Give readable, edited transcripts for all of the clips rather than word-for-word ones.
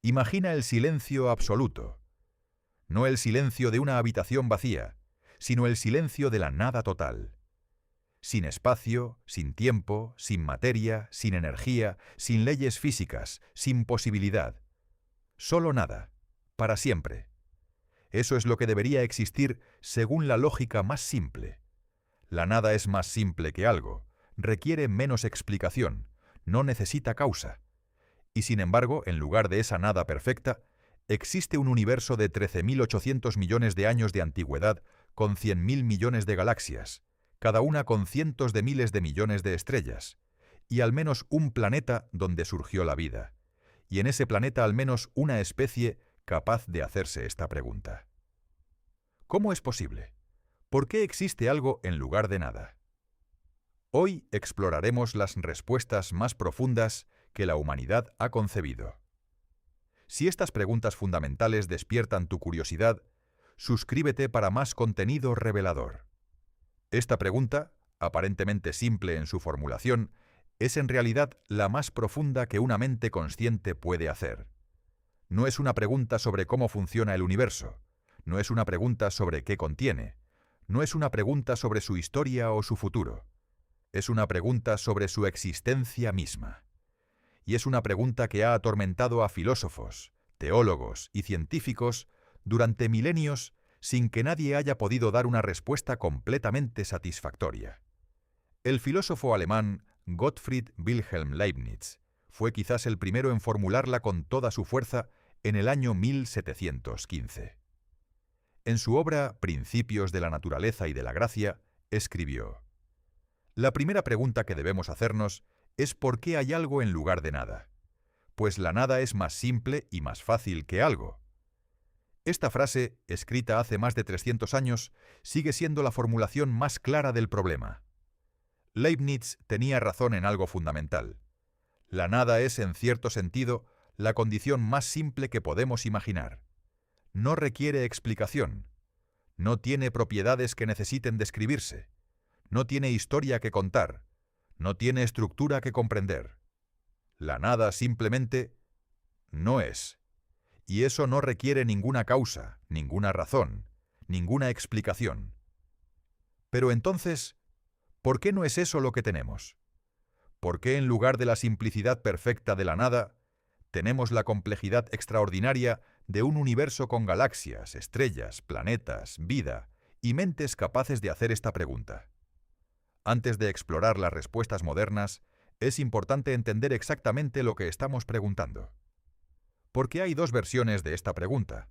Imagina el silencio absoluto, no el silencio de una habitación vacía, sino el silencio de la nada total. Sin espacio, sin tiempo, sin materia, sin energía, sin leyes físicas, sin posibilidad. Solo nada, para siempre. Eso es lo que debería existir según la lógica más simple. La nada es más simple que algo, requiere menos explicación, no necesita causa. Y sin embargo, en lugar de esa nada perfecta, existe un universo de 13.800 millones de años de antigüedad con 100.000 millones de galaxias, cada una con cientos de miles de millones de estrellas, y al menos un planeta donde surgió la vida, y en ese planeta al menos una especie capaz de hacerse esta pregunta. ¿Cómo es posible? ¿Por qué existe algo en lugar de nada? Hoy exploraremos las respuestas más profundas que la humanidad ha concebido. Si estas preguntas fundamentales despiertan tu curiosidad, suscríbete para más contenido revelador. Esta pregunta, aparentemente simple en su formulación, es en realidad la más profunda que una mente consciente puede hacer. No es una pregunta sobre cómo funciona el universo, no es una pregunta sobre qué contiene, no es una pregunta sobre su historia o su futuro. Es una pregunta sobre su existencia misma. Y es una pregunta que ha atormentado a filósofos, teólogos y científicos durante milenios sin que nadie haya podido dar una respuesta completamente satisfactoria. El filósofo alemán Gottfried Wilhelm Leibniz fue quizás el primero en formularla con toda su fuerza en el año 1715. En su obra Principios de la naturaleza y de la gracia, escribió: la primera pregunta que debemos hacernos es ¿por qué hay algo en lugar de nada? Pues la nada es más simple y más fácil que algo. Esta frase, escrita hace más de 300 años, sigue siendo la formulación más clara del problema. Leibniz tenía razón en algo fundamental. La nada es, en cierto sentido, la condición más simple que podemos imaginar. No requiere explicación. No tiene propiedades que necesiten describirse. No tiene historia que contar. No tiene estructura que comprender. La nada simplemente no es. Y eso no requiere ninguna causa, ninguna razón, ninguna explicación. Pero entonces, ¿por qué no es eso lo que tenemos? ¿Por qué en lugar de la simplicidad perfecta de la nada, tenemos la complejidad extraordinaria de un universo con galaxias, estrellas, planetas, vida y mentes capaces de hacer esta pregunta? Antes de explorar las respuestas modernas, es importante entender exactamente lo que estamos preguntando. Porque hay dos versiones de esta pregunta,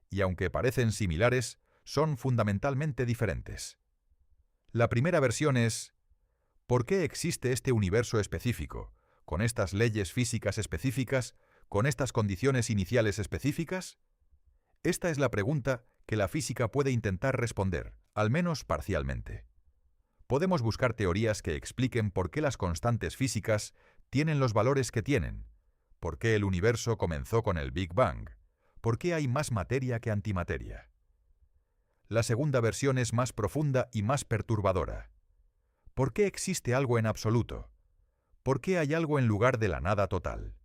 y aunque parecen similares, son fundamentalmente diferentes. La primera versión es: ¿por qué existe este universo específico, con estas leyes físicas específicas, con estas condiciones iniciales específicas? Esta es la pregunta que la física puede intentar responder, al menos parcialmente. Podemos buscar teorías que expliquen por qué las constantes físicas tienen los valores que tienen, por qué el universo comenzó con el Big Bang, por qué hay más materia que antimateria. La segunda versión es más profunda y más perturbadora. ¿Por qué existe algo en absoluto? ¿Por qué hay algo en lugar de la nada total?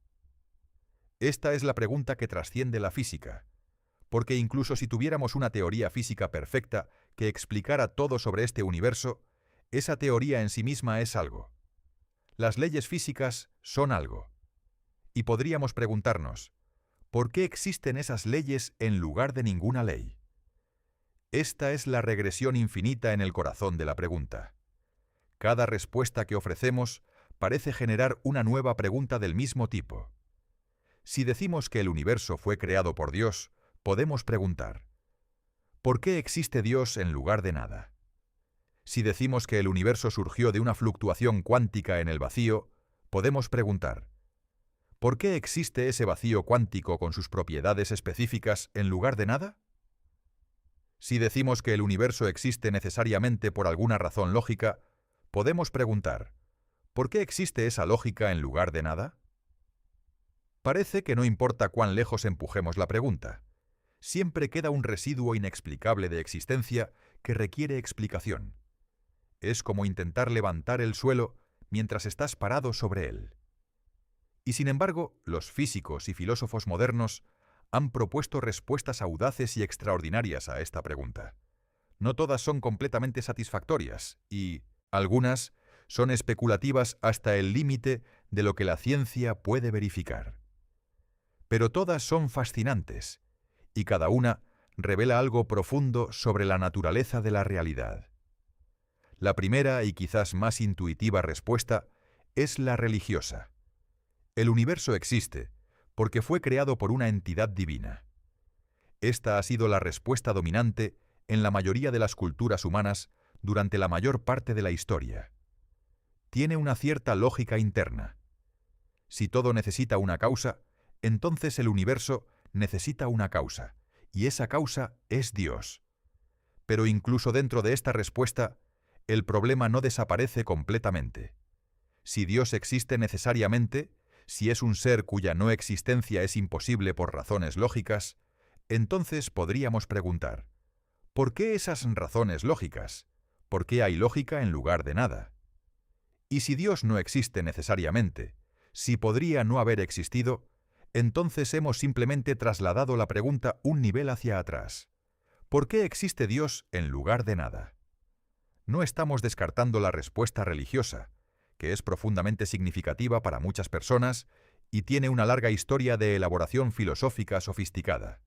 Esta es la pregunta que trasciende la física, porque incluso si tuviéramos una teoría física perfecta que explicara todo sobre este universo, esa teoría en sí misma es algo. Las leyes físicas son algo. Y podríamos preguntarnos, ¿por qué existen esas leyes en lugar de ninguna ley? Esta es la regresión infinita en el corazón de la pregunta. Cada respuesta que ofrecemos parece generar una nueva pregunta del mismo tipo. Si decimos que el universo fue creado por Dios, podemos preguntar, ¿por qué existe Dios en lugar de nada? Si decimos que el universo surgió de una fluctuación cuántica en el vacío, podemos preguntar, ¿por qué existe ese vacío cuántico con sus propiedades específicas en lugar de nada? Si decimos que el universo existe necesariamente por alguna razón lógica, podemos preguntar, ¿por qué existe esa lógica en lugar de nada? Parece que no importa cuán lejos empujemos la pregunta. Siempre queda un residuo inexplicable de existencia que requiere explicación. Es como intentar levantar el suelo mientras estás parado sobre él. Y sin embargo, los físicos y filósofos modernos han propuesto respuestas audaces y extraordinarias a esta pregunta. No todas son completamente satisfactorias y algunas son especulativas hasta el límite de lo que la ciencia puede verificar. Pero todas son fascinantes y cada una revela algo profundo sobre la naturaleza de la realidad. La primera y quizás más intuitiva respuesta es la religiosa. El universo existe porque fue creado por una entidad divina. Esta ha sido la respuesta dominante en la mayoría de las culturas humanas durante la mayor parte de la historia. Tiene una cierta lógica interna. Si todo necesita una causa, entonces el universo necesita una causa, y esa causa es Dios. Pero incluso dentro de esta respuesta, el problema no desaparece completamente. Si Dios existe necesariamente, si es un ser cuya no existencia es imposible por razones lógicas, entonces podríamos preguntar, ¿por qué esas razones lógicas? ¿Por qué hay lógica en lugar de nada? Y si Dios no existe necesariamente, si podría no haber existido, entonces hemos simplemente trasladado la pregunta un nivel hacia atrás. ¿Por qué existe Dios en lugar de nada? No estamos descartando la respuesta religiosa, que es profundamente significativa para muchas personas y tiene una larga historia de elaboración filosófica sofisticada.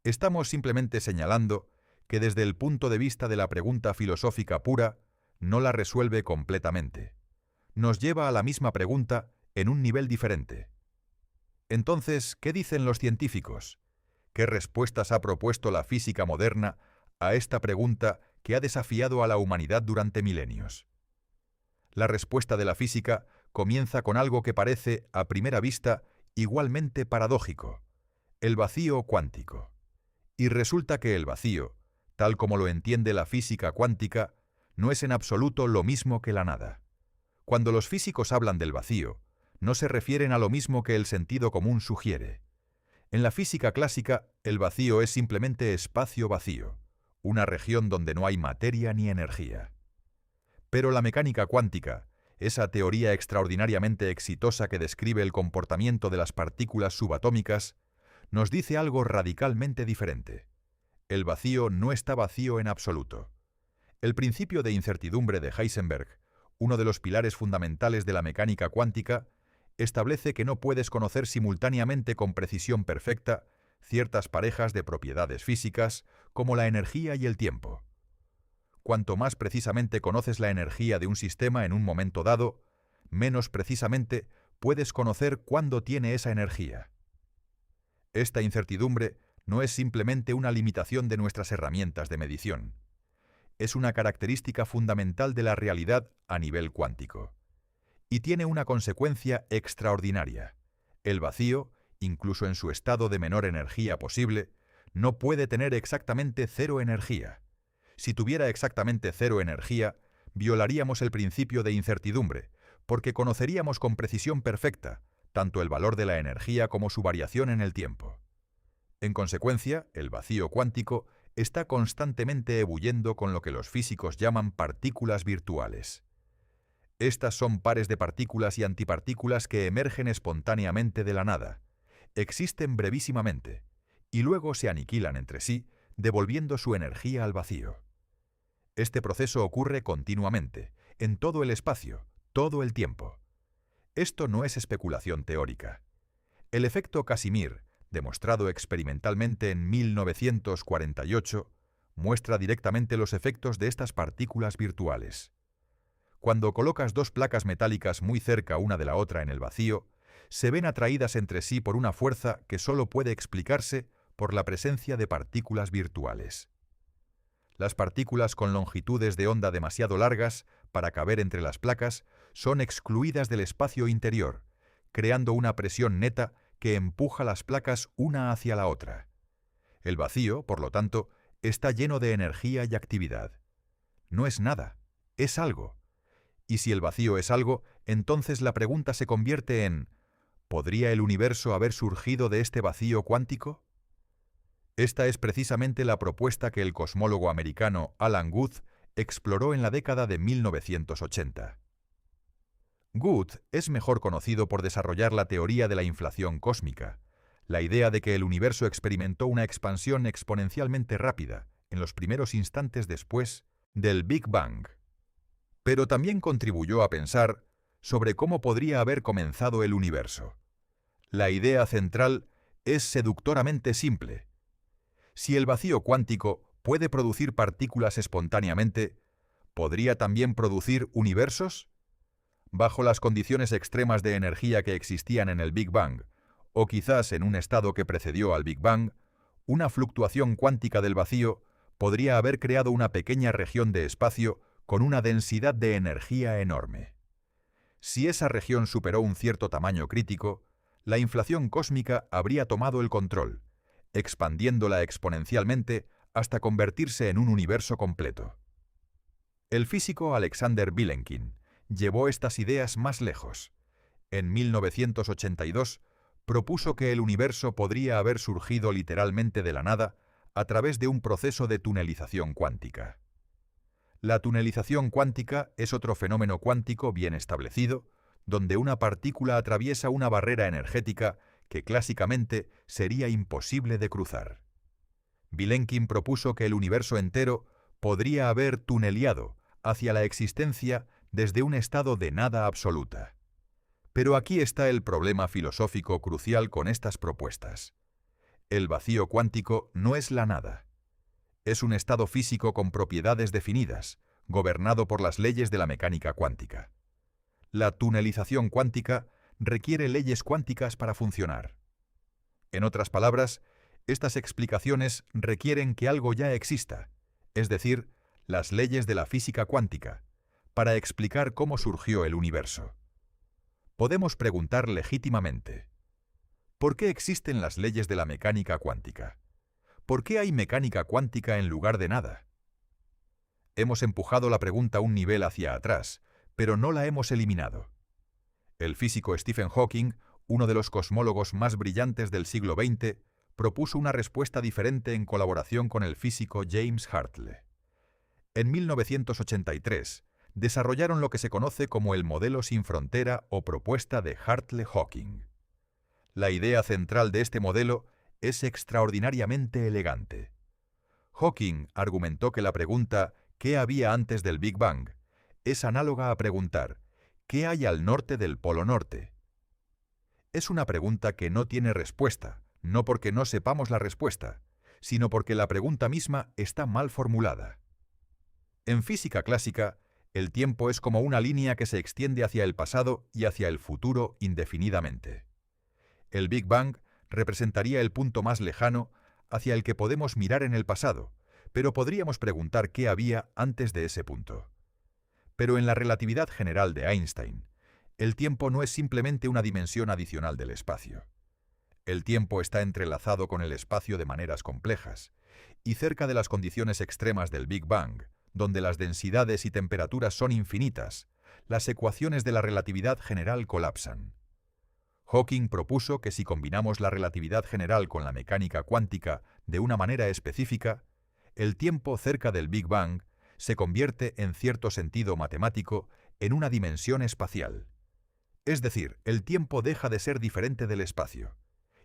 Estamos simplemente señalando que desde el punto de vista de la pregunta filosófica pura, no la resuelve completamente. Nos lleva a la misma pregunta en un nivel diferente. Entonces, ¿qué dicen los científicos? ¿Qué respuestas ha propuesto la física moderna a esta pregunta que ha desafiado a la humanidad durante milenios? La respuesta de la física comienza con algo que parece, a primera vista, igualmente paradójico: el vacío cuántico. Y resulta que el vacío, tal como lo entiende la física cuántica, no es en absoluto lo mismo que la nada. Cuando los físicos hablan del vacío, no se refieren a lo mismo que el sentido común sugiere. En la física clásica, el vacío es simplemente espacio vacío, una región donde no hay materia ni energía. Pero la mecánica cuántica, esa teoría extraordinariamente exitosa que describe el comportamiento de las partículas subatómicas, nos dice algo radicalmente diferente. El vacío no está vacío en absoluto. El principio de incertidumbre de Heisenberg, uno de los pilares fundamentales de la mecánica cuántica, establece que no puedes conocer simultáneamente con precisión perfecta ciertas parejas de propiedades físicas como la energía y el tiempo. Cuanto más precisamente conoces la energía de un sistema en un momento dado, menos precisamente puedes conocer cuándo tiene esa energía. Esta incertidumbre no es simplemente una limitación de nuestras herramientas de medición. Es una característica fundamental de la realidad a nivel cuántico. Y tiene una consecuencia extraordinaria. El vacío, incluso en su estado de menor energía posible, no puede tener exactamente cero energía. Si tuviera exactamente cero energía, violaríamos el principio de incertidumbre, porque conoceríamos con precisión perfecta tanto el valor de la energía como su variación en el tiempo. En consecuencia, el vacío cuántico está constantemente ebulliendo con lo que los físicos llaman partículas virtuales. Estas son pares de partículas y antipartículas que emergen espontáneamente de la nada, existen brevísimamente, y luego se aniquilan entre sí, devolviendo su energía al vacío. Este proceso ocurre continuamente, en todo el espacio, todo el tiempo. Esto no es especulación teórica. El efecto Casimir, demostrado experimentalmente en 1948, muestra directamente los efectos de estas partículas virtuales. Cuando colocas dos placas metálicas muy cerca una de la otra en el vacío, se ven atraídas entre sí por una fuerza que solo puede explicarse por la presencia de partículas virtuales. Las partículas con longitudes de onda demasiado largas para caber entre las placas son excluidas del espacio interior, creando una presión neta que empuja las placas una hacia la otra. El vacío, por lo tanto, está lleno de energía y actividad. No es nada, es algo. Y si el vacío es algo, entonces la pregunta se convierte en ¿podría el universo haber surgido de este vacío cuántico? Esta es precisamente la propuesta que el cosmólogo americano Alan Guth exploró en la década de 1980. Good es mejor conocido por desarrollar la teoría de la inflación cósmica, la idea de que el universo experimentó una expansión exponencialmente rápida en los primeros instantes después del Big Bang. Pero también contribuyó a pensar sobre cómo podría haber comenzado el universo. La idea central es seductoramente simple. Si el vacío cuántico puede producir partículas espontáneamente, ¿podría también producir universos? Bajo las condiciones extremas de energía que existían en el Big Bang, o quizás en un estado que precedió al Big Bang, una fluctuación cuántica del vacío podría haber creado una pequeña región de espacio con una densidad de energía enorme. Si esa región superó un cierto tamaño crítico, la inflación cósmica habría tomado el control, expandiéndola exponencialmente hasta convertirse en un universo completo. El físico Alexander Vilenkin llevó estas ideas más lejos. En 1982 propuso que el universo podría haber surgido literalmente de la nada a través de un proceso de tunelización cuántica. La tunelización cuántica es otro fenómeno cuántico bien establecido, donde una partícula atraviesa una barrera energética que clásicamente sería imposible de cruzar. Vilenkin propuso que el universo entero podría haber tuneleado hacia la existencia desde un estado de nada absoluta. Pero aquí está el problema filosófico crucial con estas propuestas. El vacío cuántico no es la nada. Es un estado físico con propiedades definidas, gobernado por las leyes de la mecánica cuántica. La tunelización cuántica requiere leyes cuánticas para funcionar. En otras palabras, estas explicaciones requieren que algo ya exista, es decir, las leyes de la física cuántica, para explicar cómo surgió el universo. Podemos preguntar legítimamente, ¿por qué existen las leyes de la mecánica cuántica? ¿Por qué hay mecánica cuántica en lugar de nada? Hemos empujado la pregunta un nivel hacia atrás, pero no la hemos eliminado. El físico Stephen Hawking, uno de los cosmólogos más brillantes del siglo XX, propuso una respuesta diferente en colaboración con el físico James Hartle. En 1983, desarrollaron lo que se conoce como el modelo sin frontera o propuesta de Hartle-Hawking. La idea central de este modelo es extraordinariamente elegante. Hawking argumentó que la pregunta ¿qué había antes del Big Bang? Es análoga a preguntar ¿qué hay al norte del Polo Norte? Es una pregunta que no tiene respuesta, no porque no sepamos la respuesta, sino porque la pregunta misma está mal formulada. En física clásica, el tiempo es como una línea que se extiende hacia el pasado y hacia el futuro indefinidamente. El Big Bang representaría el punto más lejano hacia el que podemos mirar en el pasado, pero podríamos preguntar qué había antes de ese punto. Pero en la relatividad general de Einstein, el tiempo no es simplemente una dimensión adicional del espacio. El tiempo está entrelazado con el espacio de maneras complejas, y cerca de las condiciones extremas del Big Bang, donde las densidades y temperaturas son infinitas, las ecuaciones de la relatividad general colapsan. Hawking propuso que si combinamos la relatividad general con la mecánica cuántica de una manera específica, el tiempo cerca del Big Bang se convierte en cierto sentido matemático en una dimensión espacial. Es decir, el tiempo deja de ser diferente del espacio.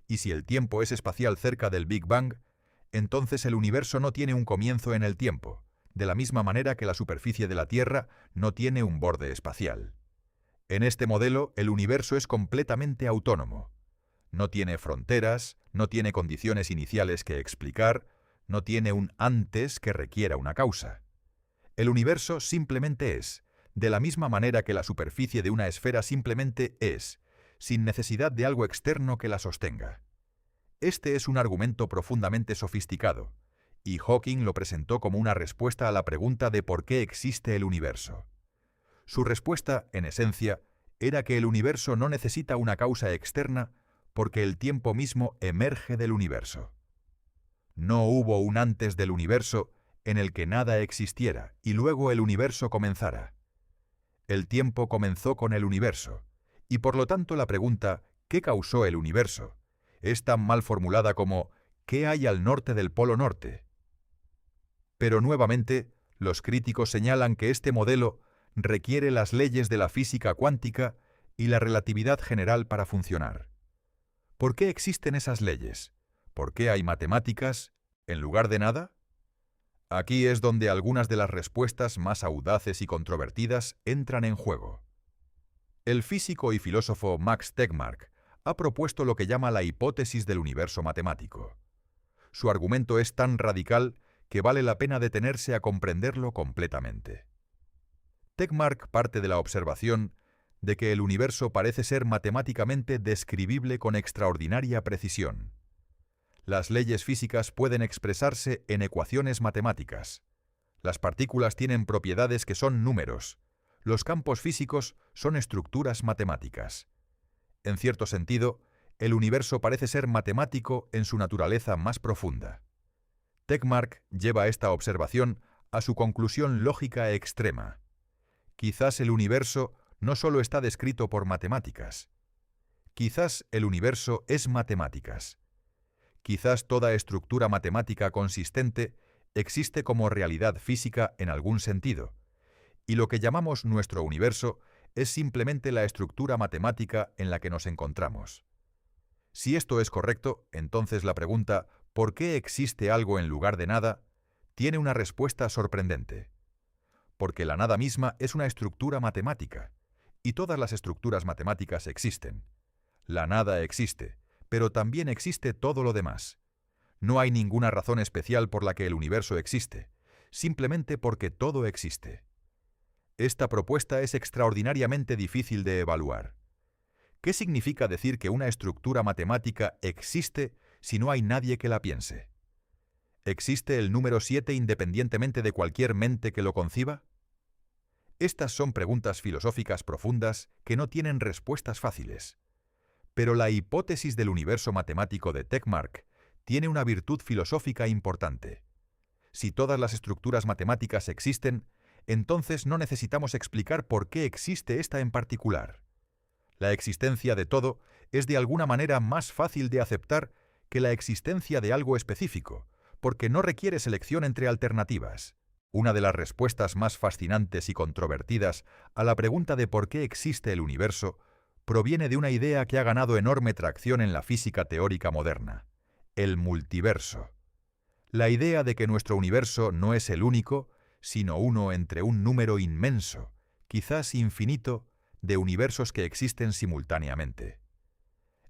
Y si el tiempo es espacial cerca del Big Bang, entonces el universo no tiene un comienzo en el tiempo, de la misma manera que la superficie de la Tierra no tiene un borde espacial. En este modelo, el universo es completamente autónomo. No tiene fronteras, no tiene condiciones iniciales que explicar, no tiene un antes que requiera una causa. El universo simplemente es, de la misma manera que la superficie de una esfera simplemente es, sin necesidad de algo externo que la sostenga. Este es un argumento profundamente sofisticado, y Hawking lo presentó como una respuesta a la pregunta de por qué existe el universo. Su respuesta, en esencia, era que el universo no necesita una causa externa porque el tiempo mismo emerge del universo. No hubo un antes del universo en el que nada existiera y luego el universo comenzara. El tiempo comenzó con el universo, y por lo tanto la pregunta ¿qué causó el universo? Es tan mal formulada como ¿qué hay al norte del Polo Norte? Pero nuevamente, los críticos señalan que este modelo requiere las leyes de la física cuántica y la relatividad general para funcionar. ¿Por qué existen esas leyes? ¿Por qué hay matemáticas en lugar de nada? Aquí es donde algunas de las respuestas más audaces y controvertidas entran en juego. El físico y filósofo Max Tegmark ha propuesto lo que llama la hipótesis del universo matemático. Su argumento es tan radical que vale la pena detenerse a comprenderlo completamente. Tegmark parte de la observación de que el universo parece ser matemáticamente describible con extraordinaria precisión. Las leyes físicas pueden expresarse en ecuaciones matemáticas. Las partículas tienen propiedades que son números. Los campos físicos son estructuras matemáticas. En cierto sentido, el universo parece ser matemático en su naturaleza más profunda. Tegmark lleva esta observación a su conclusión lógica extrema. Quizás el universo no solo está descrito por matemáticas. Quizás el universo es matemáticas. Quizás toda estructura matemática consistente existe como realidad física en algún sentido, y lo que llamamos nuestro universo es simplemente la estructura matemática en la que nos encontramos. Si esto es correcto, entonces la pregunta ¿por qué existe algo en lugar de nada? Tiene una respuesta sorprendente. Porque la nada misma es una estructura matemática, y todas las estructuras matemáticas existen. La nada existe, pero también existe todo lo demás. No hay ninguna razón especial por la que el universo existe, simplemente porque todo existe. Esta propuesta es extraordinariamente difícil de evaluar. ¿Qué significa decir que una estructura matemática existe si no hay nadie que la piense? ¿Existe el número 7 independientemente de cualquier mente que lo conciba? Estas son preguntas filosóficas profundas que no tienen respuestas fáciles. Pero la hipótesis del universo matemático de Tegmark tiene una virtud filosófica importante. Si todas las estructuras matemáticas existen, entonces no necesitamos explicar por qué existe esta en particular. La existencia de todo es de alguna manera más fácil de aceptar que la existencia de algo específico, porque no requiere selección entre alternativas. Una de las respuestas más fascinantes y controvertidas a la pregunta de por qué existe el universo proviene de una idea que ha ganado enorme tracción en la física teórica moderna: el multiverso. La idea de que nuestro universo no es el único, sino uno entre un número inmenso, quizás infinito, de universos que existen simultáneamente.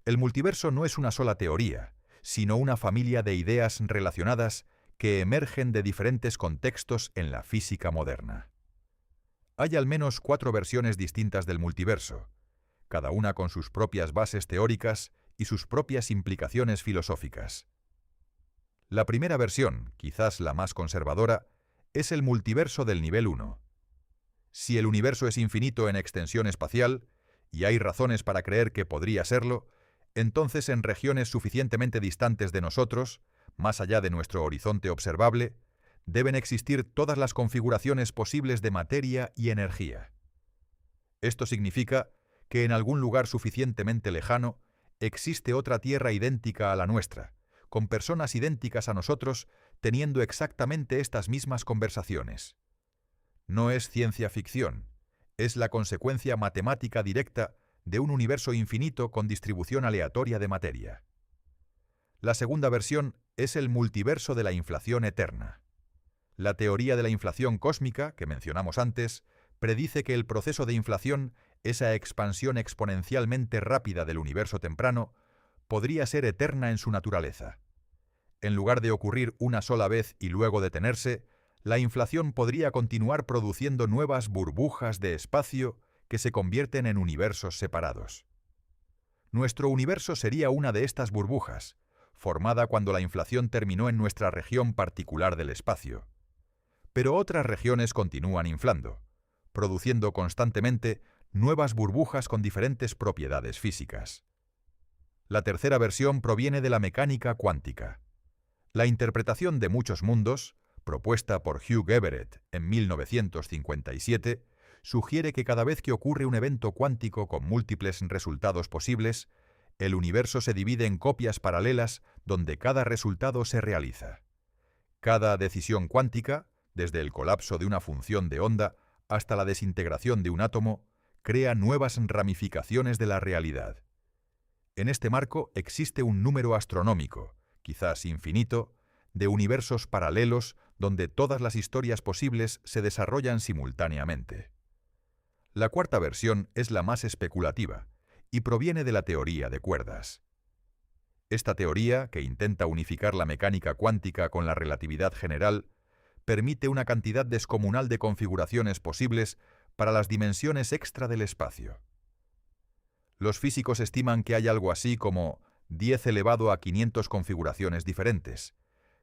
El multiverso no es una sola teoría, sino una familia de ideas relacionadas que emergen de diferentes contextos en la física moderna. Hay al menos 4 versiones distintas del multiverso, cada una con sus propias bases teóricas y sus propias implicaciones filosóficas. La primera versión, quizás la más conservadora, es el multiverso del nivel 1. Si el universo es infinito en extensión espacial, y hay razones para creer que podría serlo, entonces en regiones suficientemente distantes de nosotros, más allá de nuestro horizonte observable, deben existir todas las configuraciones posibles de materia y energía. Esto significa que en algún lugar suficientemente lejano existe otra Tierra idéntica a la nuestra, con personas idénticas a nosotros teniendo exactamente estas mismas conversaciones. No es ciencia ficción, es la consecuencia matemática directa de un universo infinito con distribución aleatoria de materia. La segunda versión es el multiverso de la inflación eterna. La teoría de la inflación cósmica, que mencionamos antes, predice que el proceso de inflación, esa expansión exponencialmente rápida del universo temprano, podría ser eterna en su naturaleza. En lugar de ocurrir una sola vez y luego detenerse, la inflación podría continuar produciendo nuevas burbujas de espacio que se convierten en universos separados. Nuestro universo sería una de estas burbujas, formada cuando la inflación terminó en nuestra región particular del espacio. Pero otras regiones continúan inflando, produciendo constantemente nuevas burbujas con diferentes propiedades físicas. La tercera versión proviene de la mecánica cuántica. La interpretación de muchos mundos, propuesta por Hugh Everett en 1957, sugiere que cada vez que ocurre un evento cuántico con múltiples resultados posibles, el universo se divide en copias paralelas donde cada resultado se realiza. Cada decisión cuántica, desde el colapso de una función de onda hasta la desintegración de un átomo, crea nuevas ramificaciones de la realidad. En este marco existe un número astronómico, quizás infinito, de universos paralelos donde todas las historias posibles se desarrollan simultáneamente. La cuarta versión es la más especulativa y proviene de la teoría de cuerdas. Esta teoría, que intenta unificar la mecánica cuántica con la relatividad general, permite una cantidad descomunal de configuraciones posibles para las dimensiones extra del espacio. Los físicos estiman que hay algo así como 10 elevado a 500 configuraciones diferentes,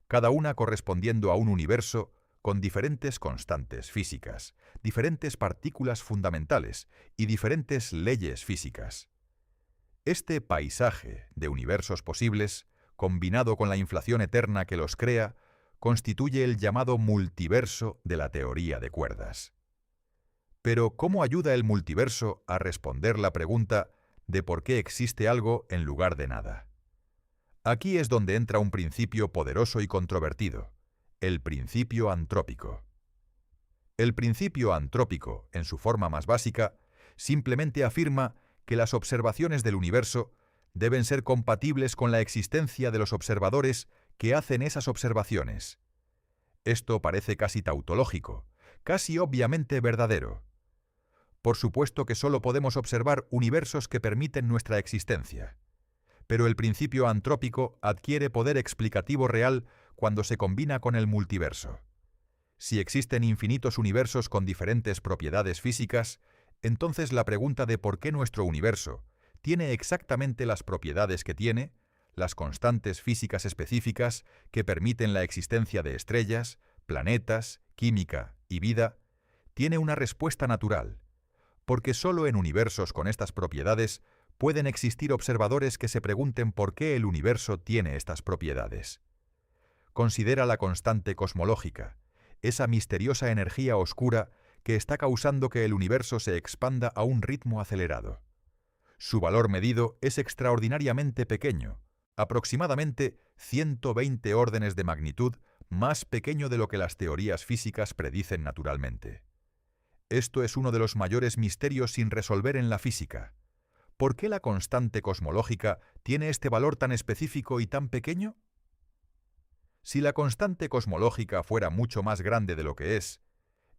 cada una correspondiendo a un universo con diferentes constantes físicas, diferentes partículas fundamentales y diferentes leyes físicas. Este paisaje de universos posibles, combinado con la inflación eterna que los crea, constituye el llamado multiverso de la teoría de cuerdas. Pero, ¿cómo ayuda el multiverso a responder la pregunta de por qué existe algo en lugar de nada? Aquí es donde entra un principio poderoso y controvertido, el principio antrópico. El principio antrópico, en su forma más básica, simplemente afirma que las observaciones del universo deben ser compatibles con la existencia de los observadores que hacen esas observaciones. Esto parece casi tautológico, casi obviamente verdadero. Por supuesto que solo podemos observar universos que permiten nuestra existencia. Pero el principio antrópico adquiere poder explicativo real cuando se combina con el multiverso. Si existen infinitos universos con diferentes propiedades físicas, entonces la pregunta de por qué nuestro universo tiene exactamente las propiedades que tiene, las constantes físicas específicas que permiten la existencia de estrellas, planetas, química y vida, tiene una respuesta natural, porque solo en universos con estas propiedades pueden existir observadores que se pregunten por qué el universo tiene estas propiedades. Considera la constante cosmológica, esa misteriosa energía oscura que está causando que el universo se expanda a un ritmo acelerado. Su valor medido es extraordinariamente pequeño, aproximadamente 120 órdenes de magnitud más pequeño de lo que las teorías físicas predicen naturalmente. Esto es uno de los mayores misterios sin resolver en la física. ¿Por qué la constante cosmológica tiene este valor tan específico y tan pequeño? Si la constante cosmológica fuera mucho más grande de lo que es,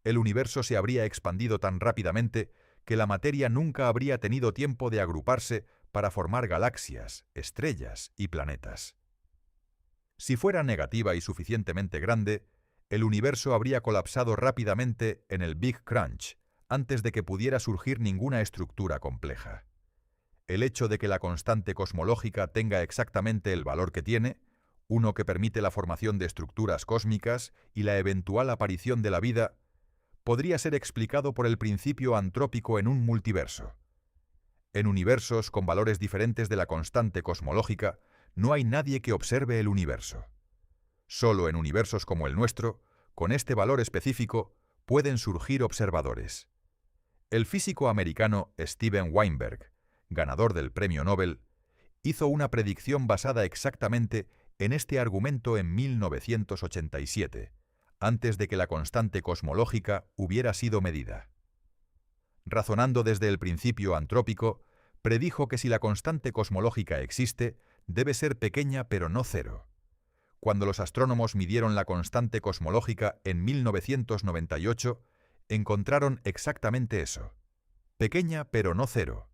el universo se habría expandido tan rápidamente que la materia nunca habría tenido tiempo de agruparse para formar galaxias, estrellas y planetas. Si fuera negativa y suficientemente grande, el universo habría colapsado rápidamente en el Big Crunch, antes de que pudiera surgir ninguna estructura compleja. El hecho de que la constante cosmológica tenga exactamente el valor que tiene, uno que permite la formación de estructuras cósmicas y la eventual aparición de la vida, podría ser explicado por el principio antrópico en un multiverso. En universos con valores diferentes de la constante cosmológica, no hay nadie que observe el universo. Solo en universos como el nuestro, con este valor específico, pueden surgir observadores. El físico americano Steven Weinberg, ganador del Premio Nobel, hizo una predicción basada exactamente en este argumento en 1987, antes de que la constante cosmológica hubiera sido medida. Razonando desde el principio antrópico, predijo que si la constante cosmológica existe, debe ser pequeña pero no cero. Cuando los astrónomos midieron la constante cosmológica en 1998, encontraron exactamente eso. Pequeña pero no cero.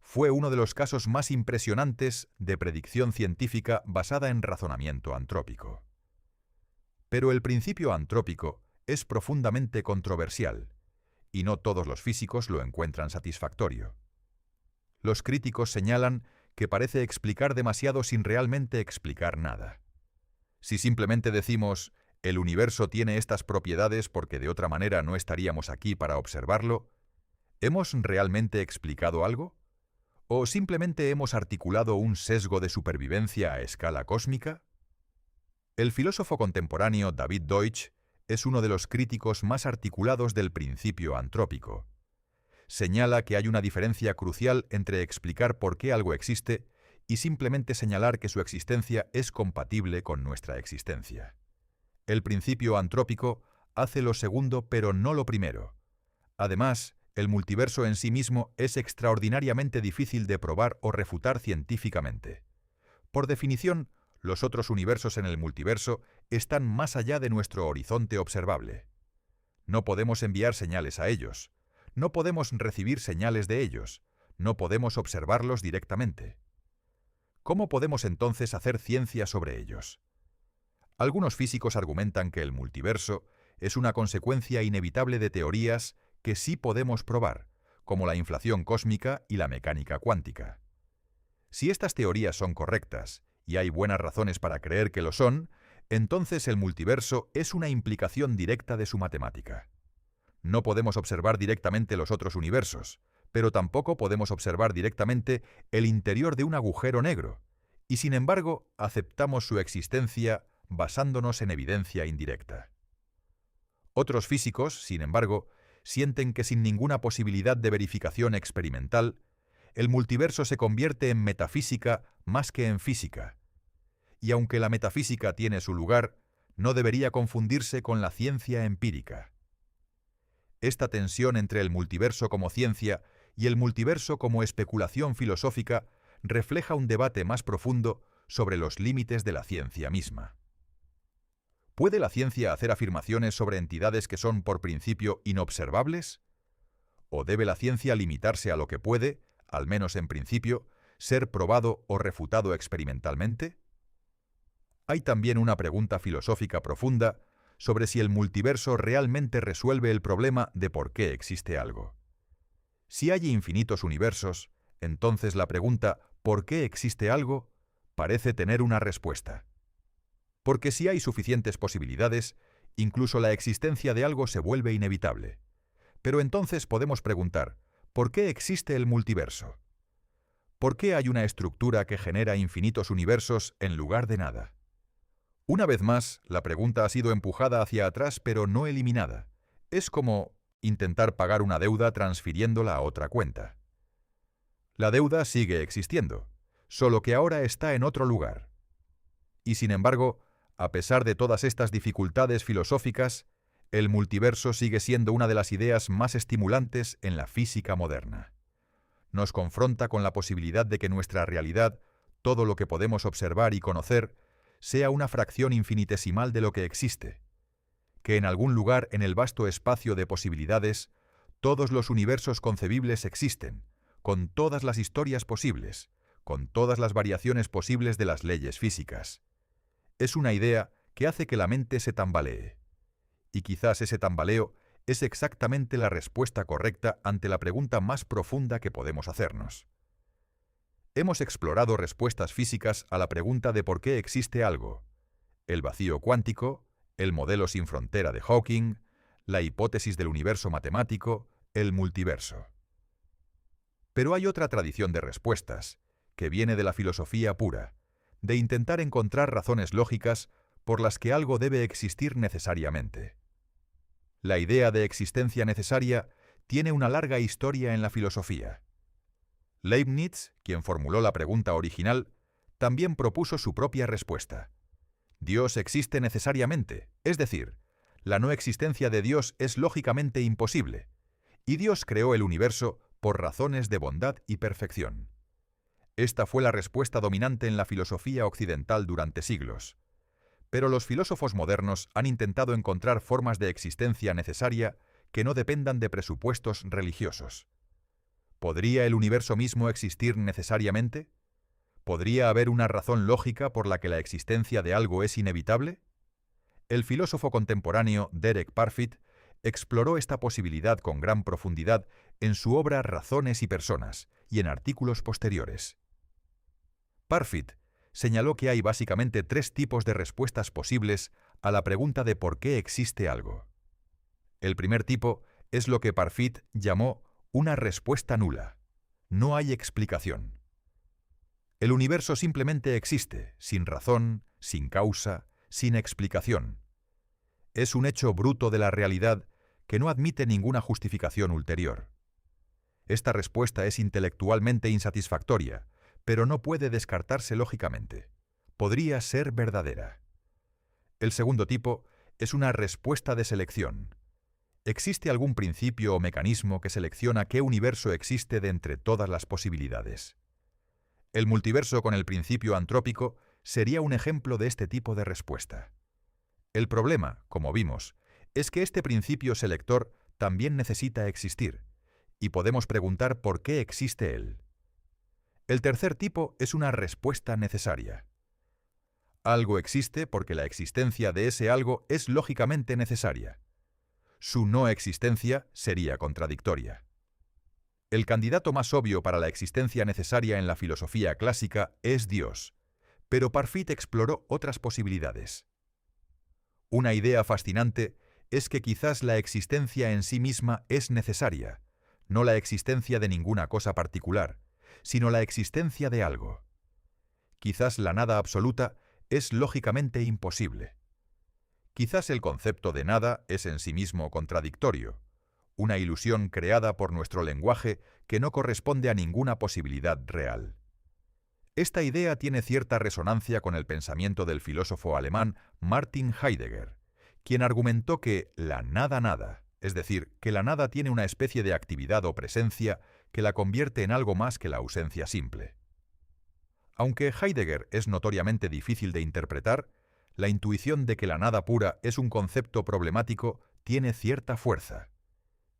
Fue uno de los casos más impresionantes de predicción científica basada en razonamiento antrópico. Pero el principio antrópico es profundamente controversial, y no todos los físicos lo encuentran satisfactorio. Los críticos señalan que parece explicar demasiado sin realmente explicar nada. Si simplemente decimos, el universo tiene estas propiedades porque de otra manera no estaríamos aquí para observarlo, ¿hemos realmente explicado algo? ¿O simplemente hemos articulado un sesgo de supervivencia a escala cósmica? El filósofo contemporáneo David Deutsch es uno de los críticos más articulados del principio antrópico. Señala que hay una diferencia crucial entre explicar por qué algo existe y simplemente señalar que su existencia es compatible con nuestra existencia. El principio antrópico hace lo segundo pero no lo primero. Además, el multiverso en sí mismo es extraordinariamente difícil de probar o refutar científicamente. Por definición, los otros universos en el multiverso están más allá de nuestro horizonte observable. No podemos enviar señales a ellos. No podemos recibir señales de ellos. No podemos observarlos directamente. ¿Cómo podemos entonces hacer ciencia sobre ellos? Algunos físicos argumentan que el multiverso es una consecuencia inevitable de teorías que sí podemos probar, como la inflación cósmica y la mecánica cuántica. Si estas teorías son correctas, y hay buenas razones para creer que lo son, entonces el multiverso es una implicación directa de su matemática. No podemos observar directamente los otros universos, pero tampoco podemos observar directamente el interior de un agujero negro, y sin embargo aceptamos su existencia basándonos en evidencia indirecta. Otros físicos, sin embargo, sienten que sin ninguna posibilidad de verificación experimental, el multiverso se convierte en metafísica más que en física. Y aunque la metafísica tiene su lugar, no debería confundirse con la ciencia empírica. Esta tensión entre el multiverso como ciencia y el multiverso como especulación filosófica refleja un debate más profundo sobre los límites de la ciencia misma. ¿Puede la ciencia hacer afirmaciones sobre entidades que son por principio inobservables? ¿O debe la ciencia limitarse a lo que puede, al menos en principio, ser probado o refutado experimentalmente? Hay también una pregunta filosófica profunda sobre si el multiverso realmente resuelve el problema de por qué existe algo. Si hay infinitos universos, entonces la pregunta ¿por qué existe algo? Parece tener una respuesta. Porque si hay suficientes posibilidades, incluso la existencia de algo se vuelve inevitable. Pero entonces podemos preguntar, ¿por qué existe el multiverso? ¿Por qué hay una estructura que genera infinitos universos en lugar de nada? Una vez más, la pregunta ha sido empujada hacia atrás pero no eliminada. Es como intentar pagar una deuda transfiriéndola a otra cuenta. La deuda sigue existiendo, solo que ahora está en otro lugar. Y sin embargo, a pesar de todas estas dificultades filosóficas, el multiverso sigue siendo una de las ideas más estimulantes en la física moderna. Nos confronta con la posibilidad de que nuestra realidad, todo lo que podemos observar y conocer, sea una fracción infinitesimal de lo que existe, que en algún lugar en el vasto espacio de posibilidades, todos los universos concebibles existen, con todas las historias posibles, con todas las variaciones posibles de las leyes físicas. Es una idea que hace que la mente se tambalee. Y quizás ese tambaleo es exactamente la respuesta correcta ante la pregunta más profunda que podemos hacernos. Hemos explorado respuestas físicas a la pregunta de por qué existe algo: el vacío cuántico, el modelo sin frontera de Hawking, la hipótesis del universo matemático, el multiverso. Pero hay otra tradición de respuestas, que viene de la filosofía pura, de intentar encontrar razones lógicas por las que algo debe existir necesariamente. La idea de existencia necesaria tiene una larga historia en la filosofía. Leibniz, quien formuló la pregunta original, también propuso su propia respuesta. Dios existe necesariamente, es decir, la no existencia de Dios es lógicamente imposible, y Dios creó el universo por razones de bondad y perfección. Esta fue la respuesta dominante en la filosofía occidental durante siglos. Pero los filósofos modernos han intentado encontrar formas de existencia necesaria que no dependan de presupuestos religiosos. ¿Podría el universo mismo existir necesariamente? ¿Podría haber una razón lógica por la que la existencia de algo es inevitable? El filósofo contemporáneo Derek Parfit exploró esta posibilidad con gran profundidad en su obra Razones y Personas y en artículos posteriores. Parfit señaló que hay básicamente tres tipos de respuestas posibles a la pregunta de por qué existe algo. El primer tipo es lo que Parfit llamó una respuesta nula. No hay explicación. El universo simplemente existe, sin razón, sin causa, sin explicación. Es un hecho bruto de la realidad que no admite ninguna justificación ulterior. Esta respuesta es intelectualmente insatisfactoria, pero no puede descartarse lógicamente. Podría ser verdadera. El segundo tipo es una respuesta de selección. ¿Existe algún principio o mecanismo que selecciona qué universo existe de entre todas las posibilidades? El multiverso con el principio antrópico sería un ejemplo de este tipo de respuesta. El problema, como vimos, es que este principio selector también necesita existir, y podemos preguntar por qué existe él. El tercer tipo es una respuesta necesaria. Algo existe porque la existencia de ese algo es lógicamente necesaria. Su no existencia sería contradictoria. El candidato más obvio para la existencia necesaria en la filosofía clásica es Dios, pero Parfit exploró otras posibilidades. Una idea fascinante es que quizás la existencia en sí misma es necesaria, no la existencia de ninguna cosa particular, sino la existencia de algo. Quizás la nada absoluta es lógicamente imposible. Quizás el concepto de nada es en sí mismo contradictorio, una ilusión creada por nuestro lenguaje que no corresponde a ninguna posibilidad real. Esta idea tiene cierta resonancia con el pensamiento del filósofo alemán Martin Heidegger, quien argumentó que la nada, es decir, que la nada tiene una especie de actividad o presencia que la convierte en algo más que la ausencia simple. Aunque Heidegger es notoriamente difícil de interpretar, la intuición de que la nada pura es un concepto problemático tiene cierta fuerza.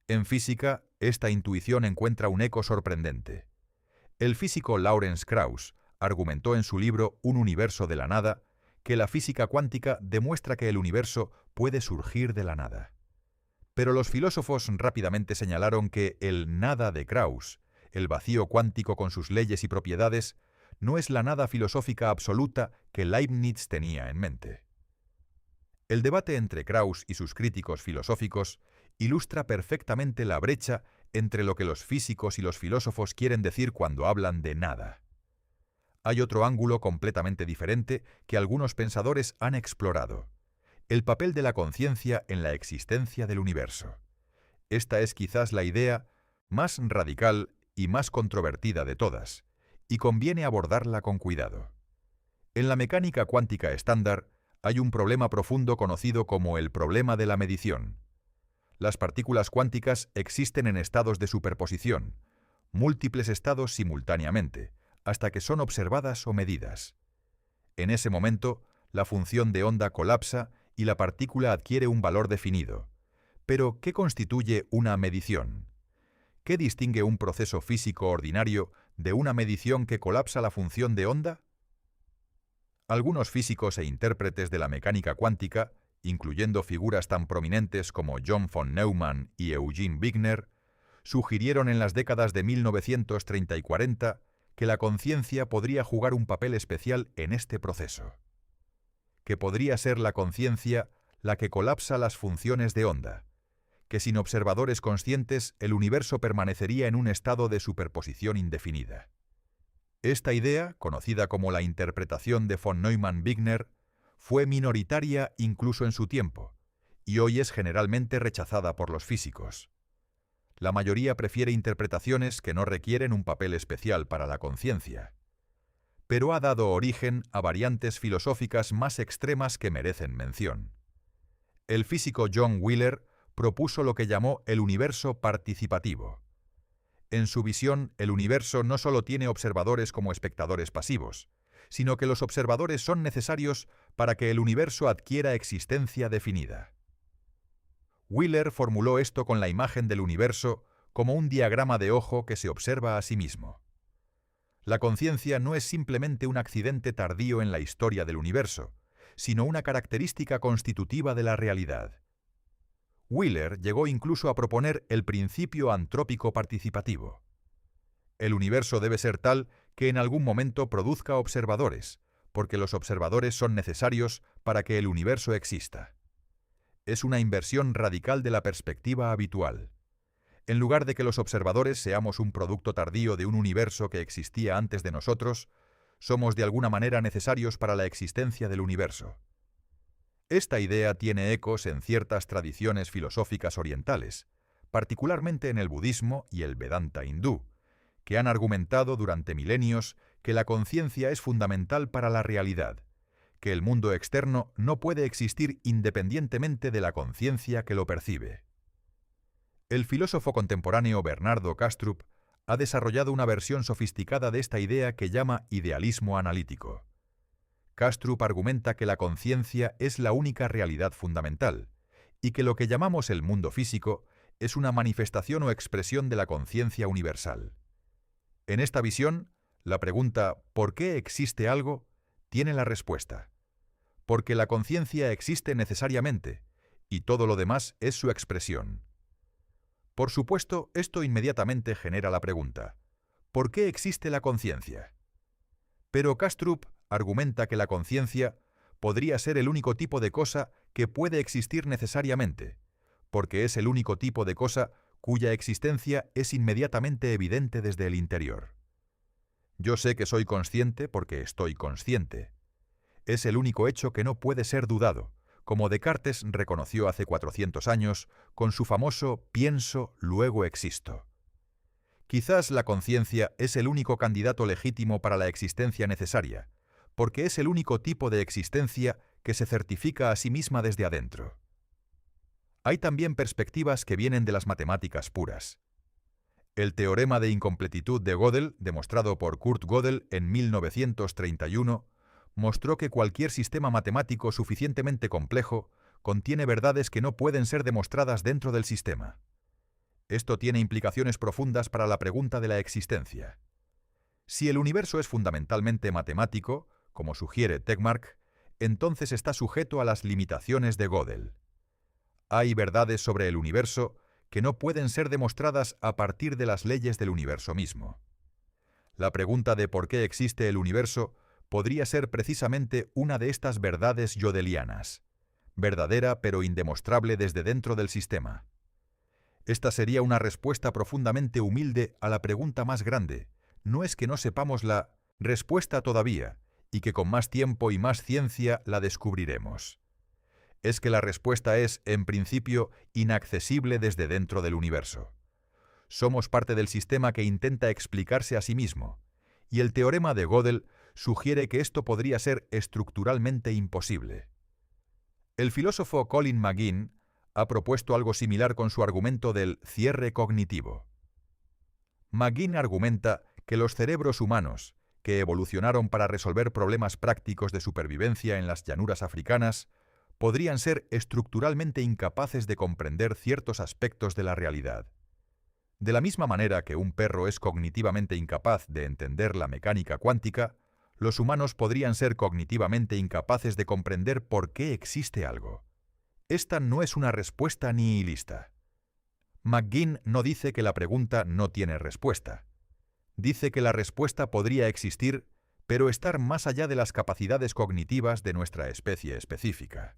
En física, esta intuición encuentra un eco sorprendente. El físico Lawrence Krauss argumentó en su libro Un universo de la nada que la física cuántica demuestra que el universo puede surgir de la nada. Pero los filósofos rápidamente señalaron que el nada de Krauss, el vacío cuántico con sus leyes y propiedades, no es la nada filosófica absoluta que Leibniz tenía en mente. El debate entre Krauss y sus críticos filosóficos ilustra perfectamente la brecha entre lo que los físicos y los filósofos quieren decir cuando hablan de nada. Hay otro ángulo completamente diferente que algunos pensadores han explorado: el papel de la conciencia en la existencia del universo. Esta es quizás la idea más radical y más controvertida de todas, y conviene abordarla con cuidado. En la mecánica cuántica estándar hay un problema profundo conocido como el problema de la medición. Las partículas cuánticas existen en estados de superposición, múltiples estados simultáneamente, hasta que son observadas o medidas. En ese momento, la función de onda colapsa y la partícula adquiere un valor definido. Pero, ¿qué constituye una medición? ¿Qué distingue un proceso físico ordinario de una medición que colapsa la función de onda? Algunos físicos e intérpretes de la mecánica cuántica, incluyendo figuras tan prominentes como John von Neumann y Eugene Wigner, sugirieron en las décadas de 1930 y 40 que la conciencia podría jugar un papel especial en este proceso. Que podría ser la conciencia la que colapsa las funciones de onda, que sin observadores conscientes el universo permanecería en un estado de superposición indefinida. Esta idea, conocida como la interpretación de von Neumann-Wigner, fue minoritaria incluso en su tiempo, y hoy es generalmente rechazada por los físicos. La mayoría prefiere interpretaciones que no requieren un papel especial para la conciencia, pero ha dado origen a variantes filosóficas más extremas que merecen mención. El físico John Wheeler propuso lo que llamó el universo participativo. En su visión, el universo no solo tiene observadores como espectadores pasivos, sino que los observadores son necesarios para que el universo adquiera existencia definida. Wheeler formuló esto con la imagen del universo como un diagrama de ojo que se observa a sí mismo. La conciencia no es simplemente un accidente tardío en la historia del universo, sino una característica constitutiva de la realidad. Wheeler llegó incluso a proponer el principio antrópico participativo. El universo debe ser tal que en algún momento produzca observadores, porque los observadores son necesarios para que el universo exista. Es una inversión radical de la perspectiva habitual. En lugar de que los observadores seamos un producto tardío de un universo que existía antes de nosotros, somos de alguna manera necesarios para la existencia del universo. Esta idea tiene ecos en ciertas tradiciones filosóficas orientales, particularmente en el budismo y el Vedanta hindú, que han argumentado durante milenios que la conciencia es fundamental para la realidad, que el mundo externo no puede existir independientemente de la conciencia que lo percibe. El filósofo contemporáneo Bernardo Kastrup ha desarrollado una versión sofisticada de esta idea que llama idealismo analítico. Kastrup argumenta que la conciencia es la única realidad fundamental, y que lo que llamamos el mundo físico es una manifestación o expresión de la conciencia universal. En esta visión, la pregunta ¿por qué existe algo? Tiene la respuesta. Porque la conciencia existe necesariamente, y todo lo demás es su expresión. Por supuesto, esto inmediatamente genera la pregunta ¿por qué existe la conciencia? Pero Kastrup argumenta que la conciencia podría ser el único tipo de cosa que puede existir necesariamente, porque es el único tipo de cosa cuya existencia es inmediatamente evidente desde el interior. Yo sé que soy consciente porque estoy consciente. Es el único hecho que no puede ser dudado, como Descartes reconoció hace 400 años con su famoso pienso, luego existo. Quizás la conciencia es el único candidato legítimo para la existencia necesaria, porque es el único tipo de existencia que se certifica a sí misma desde adentro. Hay también perspectivas que vienen de las matemáticas puras. El teorema de incompletitud de Gödel, demostrado por Kurt Gödel en 1931, mostró que cualquier sistema matemático suficientemente complejo contiene verdades que no pueden ser demostradas dentro del sistema. Esto tiene implicaciones profundas para la pregunta de la existencia. Si el universo es fundamentalmente matemático, como sugiere Tegmark, entonces está sujeto a las limitaciones de Gödel. Hay verdades sobre el universo que no pueden ser demostradas a partir de las leyes del universo mismo. La pregunta de por qué existe el universo podría ser precisamente una de estas verdades gödelianas, verdadera pero indemostrable desde dentro del sistema. Esta sería una respuesta profundamente humilde a la pregunta más grande. No es que no sepamos la respuesta todavía, y que con más tiempo y más ciencia la descubriremos. Es que la respuesta es, en principio, inaccesible desde dentro del universo. Somos parte del sistema que intenta explicarse a sí mismo, y el teorema de Gödel sugiere que esto podría ser estructuralmente imposible. El filósofo Colin McGinn ha propuesto algo similar con su argumento del cierre cognitivo. McGinn argumenta que los cerebros humanos, que evolucionaron para resolver problemas prácticos de supervivencia en las llanuras africanas, podrían ser estructuralmente incapaces de comprender ciertos aspectos de la realidad. De la misma manera que un perro es cognitivamente incapaz de entender la mecánica cuántica, los humanos podrían ser cognitivamente incapaces de comprender por qué existe algo. Esta no es una respuesta nihilista. McGinn no dice que la pregunta no tiene respuesta. Dice que la respuesta podría existir, pero estar más allá de las capacidades cognitivas de nuestra especie específica.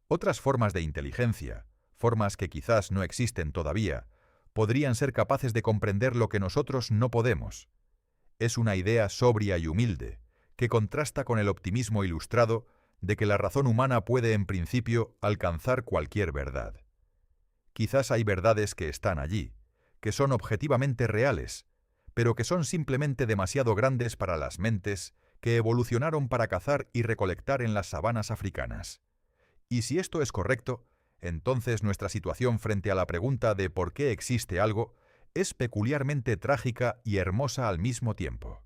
Otras formas de inteligencia, formas que quizás no existen todavía, podrían ser capaces de comprender lo que nosotros no podemos. Es una idea sobria y humilde, que contrasta con el optimismo ilustrado de que la razón humana puede en principio alcanzar cualquier verdad. Quizás hay verdades que están allí, que son objetivamente reales, pero que son simplemente demasiado grandes para las mentes que evolucionaron para cazar y recolectar en las sabanas africanas. Y si esto es correcto, entonces nuestra situación frente a la pregunta de por qué existe algo es peculiarmente trágica y hermosa al mismo tiempo.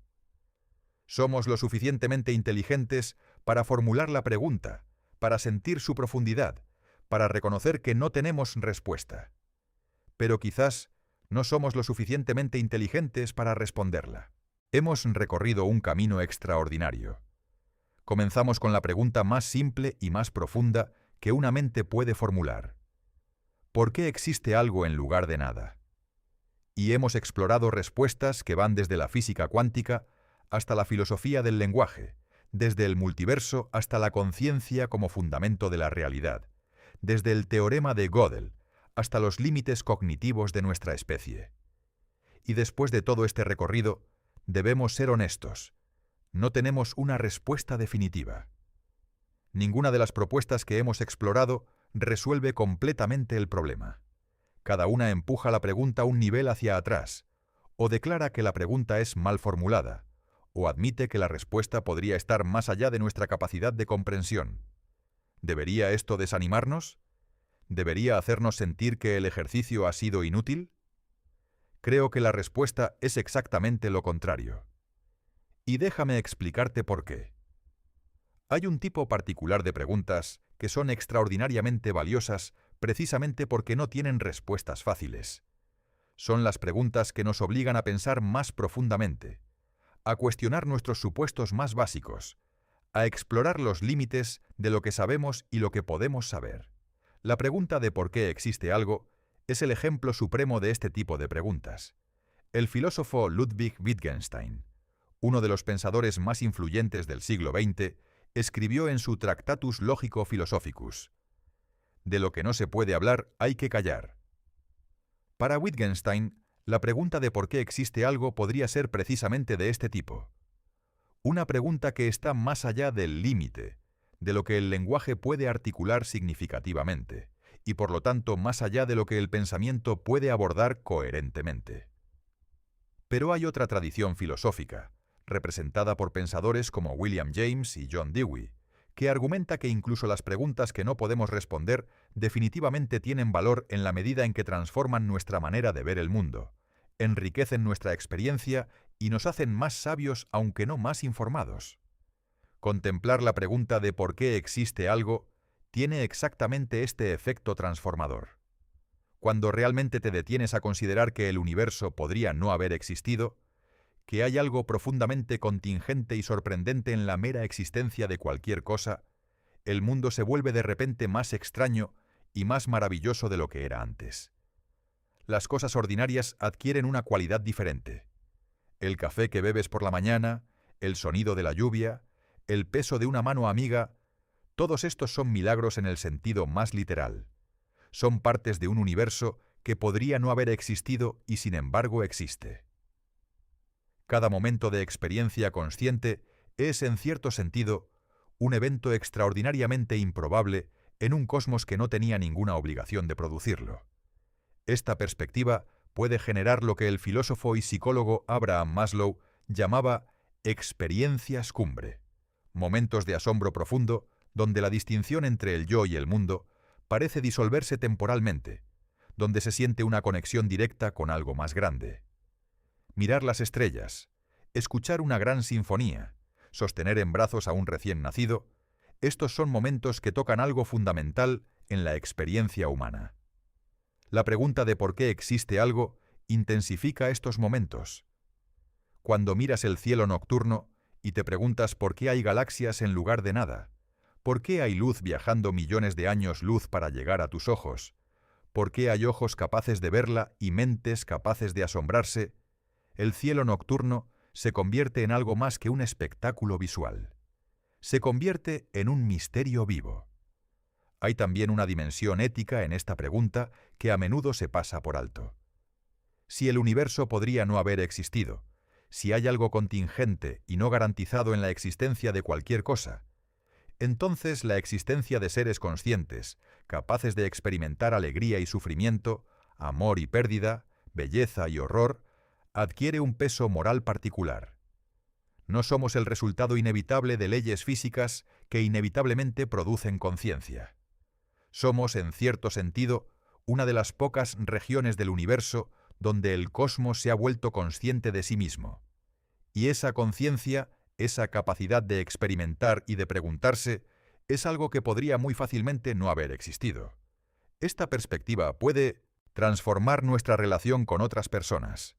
Somos lo suficientemente inteligentes para formular la pregunta, para sentir su profundidad, para reconocer que no tenemos respuesta. Pero quizás no somos lo suficientemente inteligentes para responderla. Hemos recorrido un camino extraordinario. Comenzamos con la pregunta más simple y más profunda que una mente puede formular. ¿Por qué existe algo en lugar de nada? Y hemos explorado respuestas que van desde la física cuántica hasta la filosofía del lenguaje, desde el multiverso hasta la conciencia como fundamento de la realidad, desde el teorema de Gödel hasta los límites cognitivos de nuestra especie. Y después de todo este recorrido, debemos ser honestos. No tenemos una respuesta definitiva. Ninguna de las propuestas que hemos explorado resuelve completamente el problema. Cada una empuja la pregunta un nivel hacia atrás, o declara que la pregunta es mal formulada, o admite que la respuesta podría estar más allá de nuestra capacidad de comprensión. ¿Debería esto desanimarnos? ¿debería hacernos sentir que el ejercicio ha sido inútil? Creo que la respuesta es exactamente lo contrario. Y déjame explicarte por qué. Hay un tipo particular de preguntas que son extraordinariamente valiosas precisamente porque no tienen respuestas fáciles. Son las preguntas que nos obligan a pensar más profundamente, a cuestionar nuestros supuestos más básicos, a explorar los límites de lo que sabemos y lo que podemos saber. La pregunta de por qué existe algo es el ejemplo supremo de este tipo de preguntas. El filósofo Ludwig Wittgenstein, uno de los pensadores más influyentes del siglo XX, escribió en su Tractatus Logico Philosophicus: de lo que no se puede hablar hay que callar. Para Wittgenstein, la pregunta de por qué existe algo podría ser precisamente de este tipo. Una pregunta que está más allá del límite, de lo que el lenguaje puede articular significativamente, y por lo tanto más allá de lo que el pensamiento puede abordar coherentemente. Pero hay otra tradición filosófica, representada por pensadores como William James y John Dewey, que argumenta que incluso las preguntas que no podemos responder definitivamente tienen valor en la medida en que transforman nuestra manera de ver el mundo, enriquecen nuestra experiencia y nos hacen más sabios aunque no más informados. Contemplar la pregunta de por qué existe algo tiene exactamente este efecto transformador. Cuando realmente te detienes a considerar que el universo podría no haber existido, que hay algo profundamente contingente y sorprendente en la mera existencia de cualquier cosa, el mundo se vuelve de repente más extraño y más maravilloso de lo que era antes. Las cosas ordinarias adquieren una cualidad diferente. El café que bebes por la mañana, el sonido de la lluvia, el peso de una mano amiga, todos estos son milagros en el sentido más literal. Son partes de un universo que podría no haber existido y sin embargo existe. Cada momento de experiencia consciente es, en cierto sentido, un evento extraordinariamente improbable en un cosmos que no tenía ninguna obligación de producirlo. Esta perspectiva puede generar lo que el filósofo y psicólogo Abraham Maslow llamaba experiencias cumbre, momentos de asombro profundo donde la distinción entre el yo y el mundo parece disolverse temporalmente, donde se siente una conexión directa con algo más grande. Mirar las estrellas, escuchar una gran sinfonía, sostener en brazos a un recién nacido, estos son momentos que tocan algo fundamental en la experiencia humana. La pregunta de por qué existe algo intensifica estos momentos. Cuando miras el cielo nocturno y te preguntas por qué hay galaxias en lugar de nada, por qué hay luz viajando millones de años luz para llegar a tus ojos, por qué hay ojos capaces de verla y mentes capaces de asombrarse, el cielo nocturno se convierte en algo más que un espectáculo visual. Se convierte en un misterio vivo. Hay también una dimensión ética en esta pregunta que a menudo se pasa por alto. Si el universo podría no haber existido, si hay algo contingente y no garantizado en la existencia de cualquier cosa, entonces la existencia de seres conscientes, capaces de experimentar alegría y sufrimiento, amor y pérdida, belleza y horror, adquiere un peso moral particular. No somos el resultado inevitable de leyes físicas que inevitablemente producen conciencia. Somos, en cierto sentido, una de las pocas regiones del universo donde el cosmos se ha vuelto consciente de sí mismo. Y esa conciencia, esa capacidad de experimentar y de preguntarse, es algo que podría muy fácilmente no haber existido. Esta perspectiva puede transformar nuestra relación con otras personas.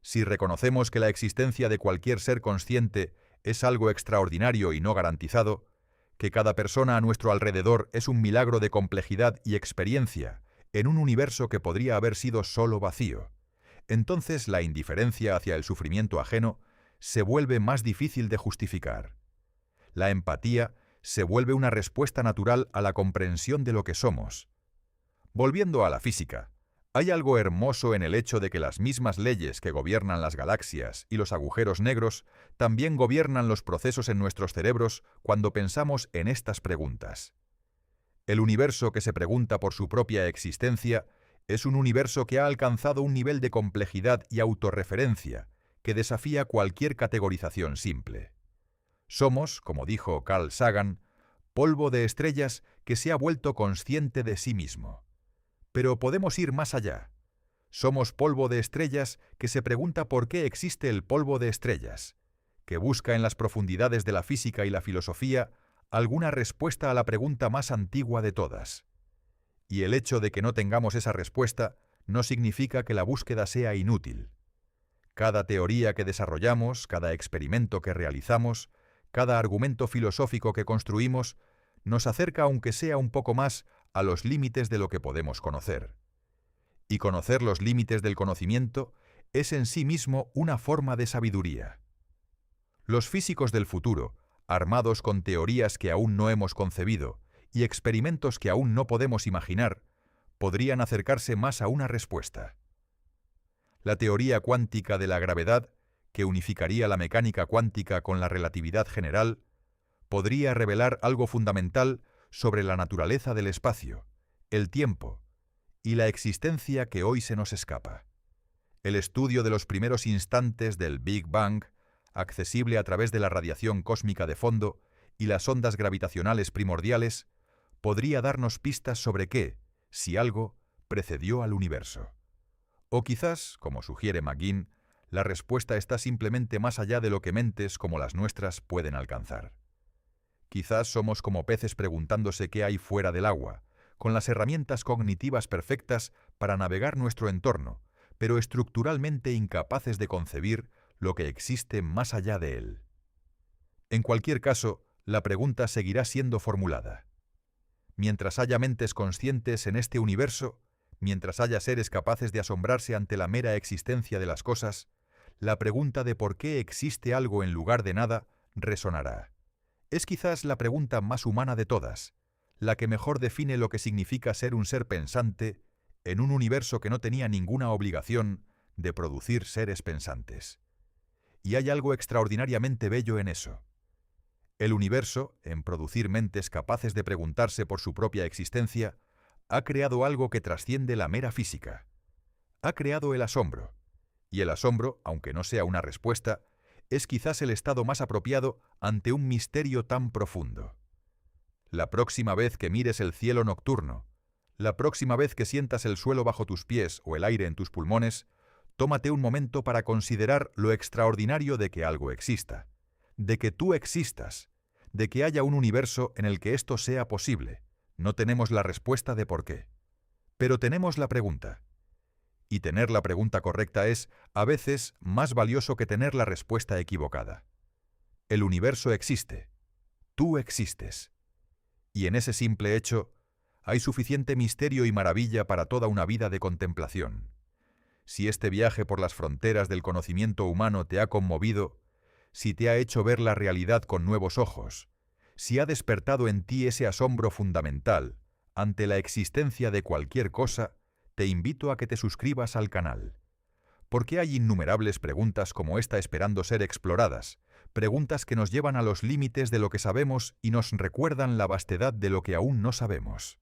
Si reconocemos que la existencia de cualquier ser consciente es algo extraordinario y no garantizado, que cada persona a nuestro alrededor es un milagro de complejidad y experiencia en un universo que podría haber sido solo vacío, entonces la indiferencia hacia el sufrimiento ajeno se vuelve más difícil de justificar. La empatía se vuelve una respuesta natural a la comprensión de lo que somos. Volviendo a la física, hay algo hermoso en el hecho de que las mismas leyes que gobiernan las galaxias y los agujeros negros también gobiernan los procesos en nuestros cerebros cuando pensamos en estas preguntas. El universo que se pregunta por su propia existencia es un universo que ha alcanzado un nivel de complejidad y autorreferencia que desafía cualquier categorización simple. Somos, como dijo Carl Sagan, polvo de estrellas que se ha vuelto consciente de sí mismo. Pero podemos ir más allá. Somos polvo de estrellas que se pregunta por qué existe el polvo de estrellas, que busca en las profundidades de la física y la filosofía alguna respuesta a la pregunta más antigua de todas. Y el hecho de que no tengamos esa respuesta no significa que la búsqueda sea inútil. Cada teoría que desarrollamos, cada experimento que realizamos, cada argumento filosófico que construimos, nos acerca aunque sea un poco más a los límites de lo que podemos conocer. Y conocer los límites del conocimiento es en sí mismo una forma de sabiduría. Los físicos del futuro, armados con teorías que aún no hemos concebido y experimentos que aún no podemos imaginar, podrían acercarse más a una respuesta. La teoría cuántica de la gravedad, que unificaría la mecánica cuántica con la relatividad general, podría revelar algo fundamental sobre la naturaleza del espacio, el tiempo y la existencia que hoy se nos escapa. El estudio de los primeros instantes del Big Bang, accesible a través de la radiación cósmica de fondo y las ondas gravitacionales primordiales, podría darnos pistas sobre qué, si algo, precedió al universo. O quizás, como sugiere McGinn, la respuesta está simplemente más allá de lo que mentes como las nuestras pueden alcanzar. Quizás somos como peces preguntándose qué hay fuera del agua, con las herramientas cognitivas perfectas para navegar nuestro entorno, pero estructuralmente incapaces de concebir lo que existe más allá de él. En cualquier caso, la pregunta seguirá siendo formulada. Mientras haya mentes conscientes en este universo, mientras haya seres capaces de asombrarse ante la mera existencia de las cosas, la pregunta de por qué existe algo en lugar de nada resonará. Es quizás la pregunta más humana de todas, la que mejor define lo que significa ser un ser pensante en un universo que no tenía ninguna obligación de producir seres pensantes. Y hay algo extraordinariamente bello en eso. El universo, en producir mentes capaces de preguntarse por su propia existencia, ha creado algo que trasciende la mera física. Ha creado el asombro. Y el asombro, aunque no sea una respuesta, es quizás el estado más apropiado ante un misterio tan profundo. La próxima vez que mires el cielo nocturno, la próxima vez que sientas el suelo bajo tus pies o el aire en tus pulmones, tómate un momento para considerar lo extraordinario de que algo exista, de que tú existas, de que haya un universo en el que esto sea posible. No tenemos la respuesta de por qué, pero tenemos la pregunta. Y tener la pregunta correcta es, a veces, más valioso que tener la respuesta equivocada. El universo existe. Tú existes. Y en ese simple hecho, hay suficiente misterio y maravilla para toda una vida de contemplación. Si este viaje por las fronteras del conocimiento humano te ha conmovido, si te ha hecho ver la realidad con nuevos ojos, si ha despertado en ti ese asombro fundamental ante la existencia de cualquier cosa, te invito a que te suscribas al canal. Porque hay innumerables preguntas como esta esperando ser exploradas, preguntas que nos llevan a los límites de lo que sabemos y nos recuerdan la vastedad de lo que aún no sabemos.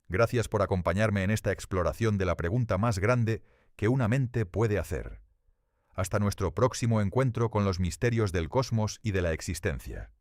Gracias por acompañarme en esta exploración de la pregunta más grande que una mente puede hacer. Hasta nuestro próximo encuentro con los misterios del cosmos y de la existencia.